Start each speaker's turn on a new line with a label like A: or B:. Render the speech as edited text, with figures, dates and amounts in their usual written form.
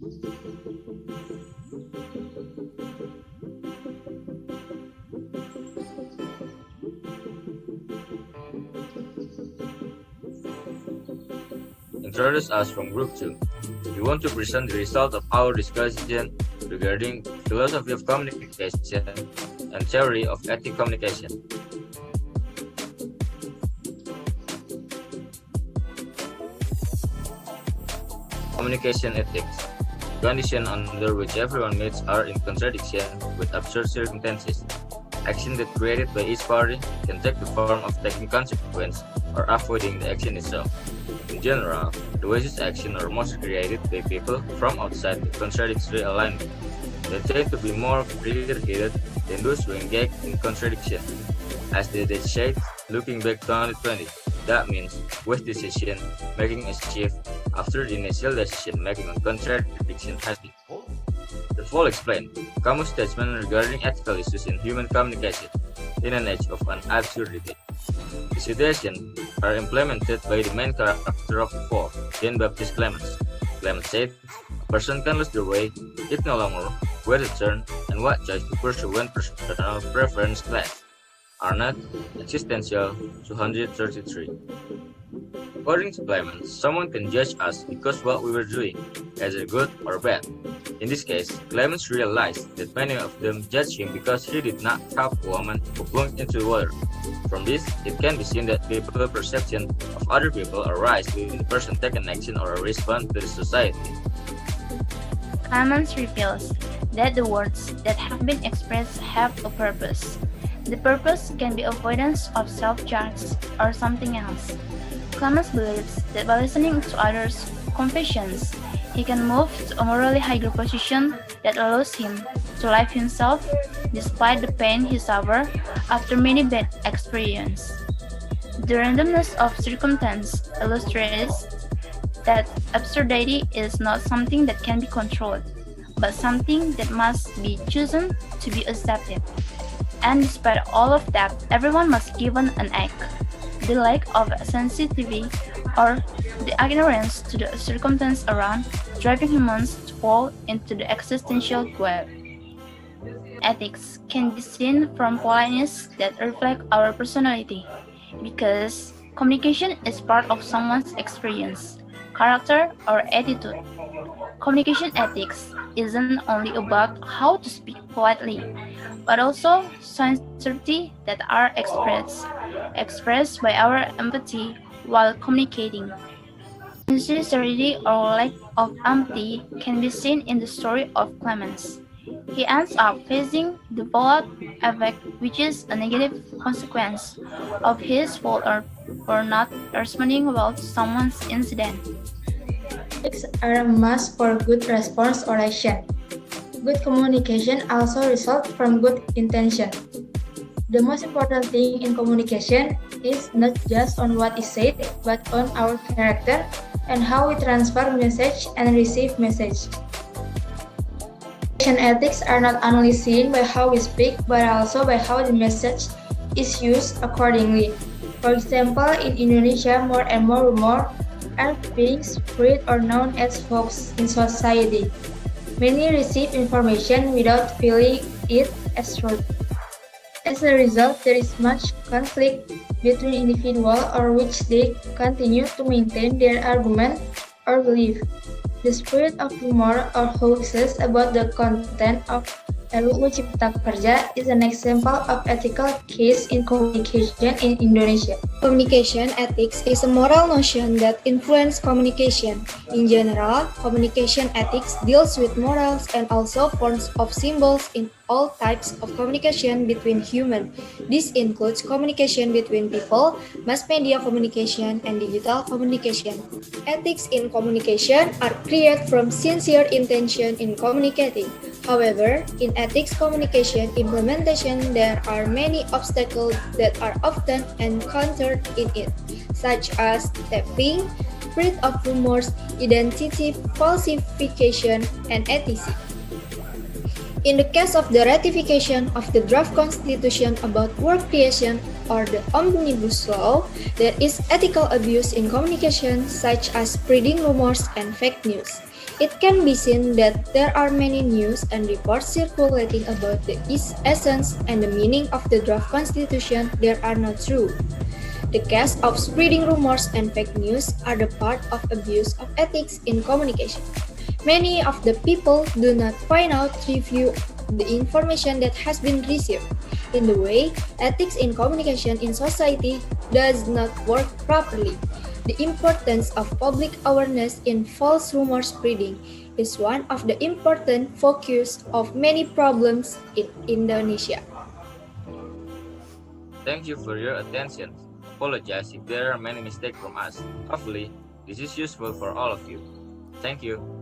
A: Introduce us from Group 2. We want to present the result of our discussion regarding philosophy of communication and theory of ethic communication. Communication ethics. Conditions under which everyone meets are in contradiction with absurd circumstances. Action that created by each party can take the form of taking consequence or avoiding the action itself. In general, the wisest action are mostly created by people from outside the contradictory alignment. They tend to be more clear-headed than those who engage in contradiction. As they said, looking back 2020, that means with decision making is achieved after the initial decision making on contradiction has been. The full explain Camus' statement regarding ethical issues in human communication in an age of an absurdity. The situations are implemented by the main character of the four, Jean-Baptiste Clemens. Clemens said, a person can lose their way, it no longer where to turn and what choice to pursue when personal preference clash. Arnott, Existential 233. According to Clemens, someone can judge us because what we were doing, either good or bad. In this case, Clemens realized that many of them judged him because he did not help a woman who plunged into the water. From this, it can be seen that people's perception of other people arise when the person takes an action or a response to the society.
B: Clemens reveals that the words that have been expressed have a purpose. The purpose can be avoidance of self-judge or something else. Clemens believes that by listening to others' confessions, he can move to a morally higher position that allows him to live himself despite the pain he suffered after many bad experiences. The randomness of circumstance illustrates that absurdity is not something that can be controlled, but something that must be chosen to be accepted. And despite all of that, everyone must given an act. The lack of sensitivity or the ignorance to the circumstance around, driving humans to fall into the existential web. Ethics can be seen from politeness that reflect our personality, because communication is part of someone's experience, character, or attitude. Communication ethics isn't only about how to speak politely, but also sincerity that are expressed by our empathy while communicating. Insincerity or lack of empathy can be seen in the story of Clemens. He ends up facing the fallout effect, which is a negative consequence of his fault or for not responding well to someone's incident.
C: Ethics are a must for good response or action. Good communication also results from good intention. The most important thing in communication is not just on what is said, but on our character and how we transfer message and receive message. Communication ethics are not only seen by how we speak, but also by how the message is used accordingly. For example, in Indonesia, more and more rumors are being spread or known as hoax in society. Many receive information without feeling it as truth. As a result, there is much conflict between individuals or which they continue to maintain their argument or belief. The spread of rumor or hoaxes about the content of RUU Cipta Kerja is an example of ethical case in communication in Indonesia.
D: Communication ethics is a moral notion that influences communication. In general, communication ethics deals with morals and also forms of symbols in all types of communication between humans. This includes communication between people, mass media communication, and digital communication. Ethics in communication are created from sincere intention in communicating. However, in ethics communication implementation, there are many obstacles that are often encountered in it, such as thefting, spread of rumors, identity falsification, and etc. In the case of the ratification of the draft constitution about work creation or the omnibus law, there is ethical abuse in communication such as spreading rumors and fake news. It can be seen that there are many news and reports circulating about the essence and the meaning of the draft constitution that are not true. The case of spreading rumors and fake news are the part of abuse of ethics in communication. Many of the people do not find out review the information that has been received. In the way, ethics in communication in society does not work properly. The importance of public awareness in false rumor spreading is one of the important focus of many problems in Indonesia.
A: Thank you for your attention. Apologize if there are many mistakes from us. Hopefully, this is useful for all of you. Thank you.